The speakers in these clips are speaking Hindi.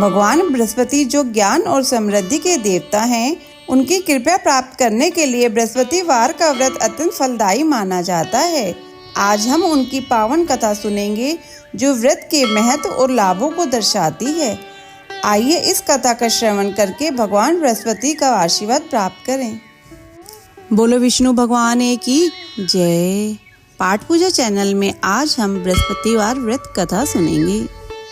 भगवान बृहस्पति जो ज्ञान और समृद्धि के देवता हैं, उनकी कृपा प्राप्त करने के लिए बृहस्पतिवार का व्रत अत्यंत फलदायी माना जाता है। आज हम उनकी पावन कथा सुनेंगे जो व्रत के महत्व और लाभों को दर्शाती है। आइए इस कथा का श्रवण करके भगवान बृहस्पति का आशीर्वाद प्राप्त करें। बोलो विष्णु भगवान की जय। पाठ पूजा चैनल में आज हम बृहस्पतिवार व्रत कथा सुनेंगे।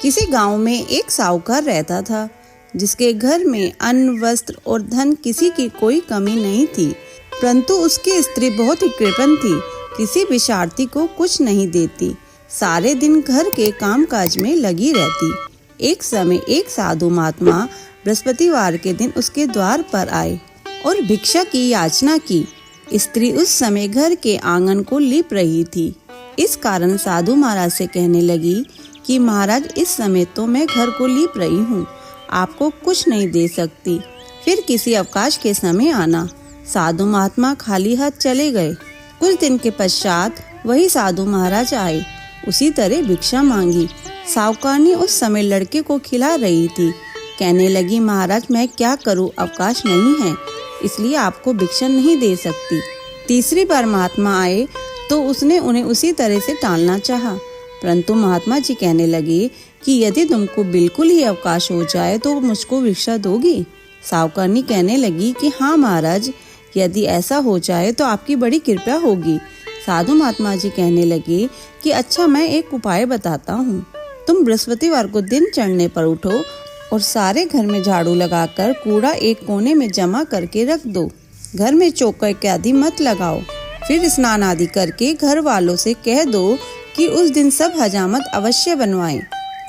किसी गांव में एक साहूकार रहता था, जिसके घर में अन्न, वस्त्र और धन किसी की कोई कमी नहीं थी। परंतु उसकी स्त्री बहुत ही कृपण थी, किसी भिक्षार्थी को कुछ नहीं देती, सारे दिन घर के कामकाज में लगी रहती। एक समय एक साधु महात्मा बृहस्पतिवार के दिन उसके द्वार पर आए और भिक्षा की याचना की। स्त्री उस समय घर के आंगन को लीप रही थी। इस कारण साधु महाराज से कहने लगी कि महाराज, इस समय तो मैं घर को लीप रही हूँ, आपको कुछ नहीं दे सकती, फिर किसी अवकाश के समय आना। साधु महात्मा खाली हाथ चले गए। कुछ दिन के पश्चात वही साधु महाराज आए, उसी तरह भिक्षा मांगी। साहूकारनी उस समय लड़के को खिला रही थी। कहने लगी, महाराज मैं क्या करूँ, अवकाश नहीं है, इसलिए आपको भिक्षा नहीं दे सकती। तीसरी बार महात्मा आए तो उसने उन्हें उसी तरह से टालना चाहा, परंतु महात्मा जी कहने लगे कि यदि तुमको बिल्कुल ही अवकाश हो जाए तो मुझको भिक्षा दोगी। साहूकारनी कहने लगी कि हाँ महाराज, यदि ऐसा हो जाए तो आपकी बड़ी कृपा होगी। साधु महात्मा जी कहने लगे कि अच्छा, मैं एक उपाय बताता हूँ। तुम बृहस्पतिवार को दिन चढ़ने पर उठो और सारे घर में झाड़ू लगाकर कूड़ा एक कोने में जमा करके रख दो। घर में चौका इत्यादि मत लगाओ। फिर स्नान आदि करके घर वालों से कह दो कि उस दिन सब हजामत अवश्य बनवाएं।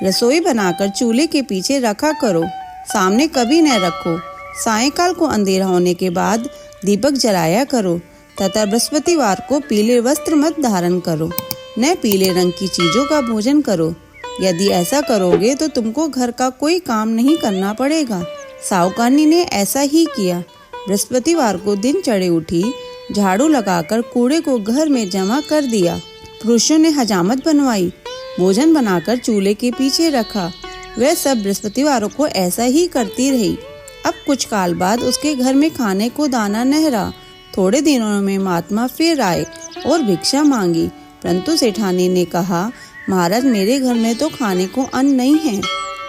रसोई बनाकर चूल्हे के पीछे रखा करो, सामने कभी न रखो। सायंकाल को अंधेरा होने के बाद दीपक जलाया करो तथा बृहस्पतिवार को पीले वस्त्र मत धारण करो, न पीले रंग की चीजों का भोजन करो। यदि ऐसा करोगे तो तुमको घर का कोई काम नहीं करना पड़ेगा। साहूकारनी ने ऐसा ही किया। बृहस्पतिवार को दिन चढ़े उठी, झाड़ू लगाकर कूड़े को घर में जमा कर दिया। पुरुषों ने हजामत बनवाई, भोजन बनाकर चूल्हे के पीछे रखा। वह सब बृहस्पतिवारों को ऐसा ही करती रही। अब कुछ काल बाद उसके घर में खाने को दाना न रहा। थोड़े दिनों में महात्मा फिर आए और भिक्षा मांगी, परंतु सेठानी ने कहा, महाराज मेरे घर में तो खाने को अन्न नहीं है,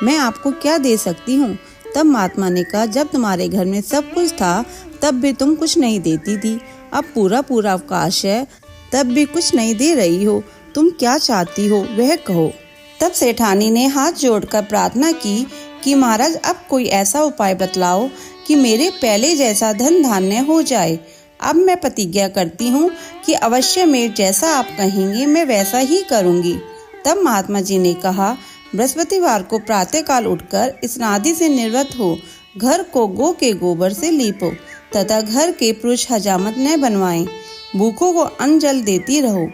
मैं आपको क्या दे सकती हूँ। तब महात्मा ने कहा, जब तुम्हारे घर में सब कुछ था तब भी तुम कुछ नहीं देती थी, अब पूरा अवकाश है तब भी कुछ नहीं दे रही हो, तुम क्या चाहती हो वह कहो। तब सेठानी ने हाथ जोड़कर प्रार्थना की कि महाराज अब कोई ऐसा उपाय बतलाओ कि मेरे पहले जैसा धन धान्य हो जाए। अब मैं प्रतिज्ञा करती हूँ कि अवश्य मेरे जैसा आप कहेंगे मैं वैसा ही करूँगी। तब महात्मा जी ने कहा, बृहस्पतिवार को प्रातःकाल उठकर स्नादि से निर्वत हो, घर को गौ के गोबर से लीपो तथा घर के पुरुष हजामत न बनवाएं। भूखों को अन्न जल देती रहो।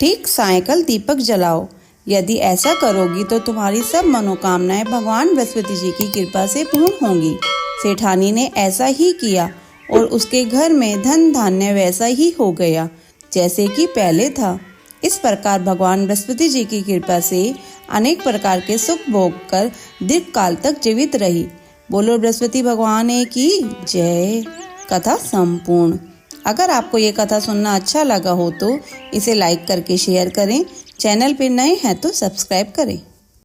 ठीक सायंकाल दीपक जलाओ। यदि ऐसा करोगी तो तुम्हारी सब मनोकामनाएं भगवान बृहस्पति जी की कृपा से पूर्ण होंगी। सेठानी ने ऐसा ही किया और उसके घर में धन धान्य वैसा ही हो गया जैसे कि पहले था। इस प्रकार भगवान बृहस्पति जी की कृपा से अनेक प्रकार के सुख भोग कर दीर्घ काल तक जीवित रही। बोलो बृहस्पति भगवान की जय। कथा संपूर्ण। अगर आपको ये कथा सुनना अच्छा लगा हो तो इसे लाइक करके शेयर करें। चैनल पे नए हैं तो सब्सक्राइब करें।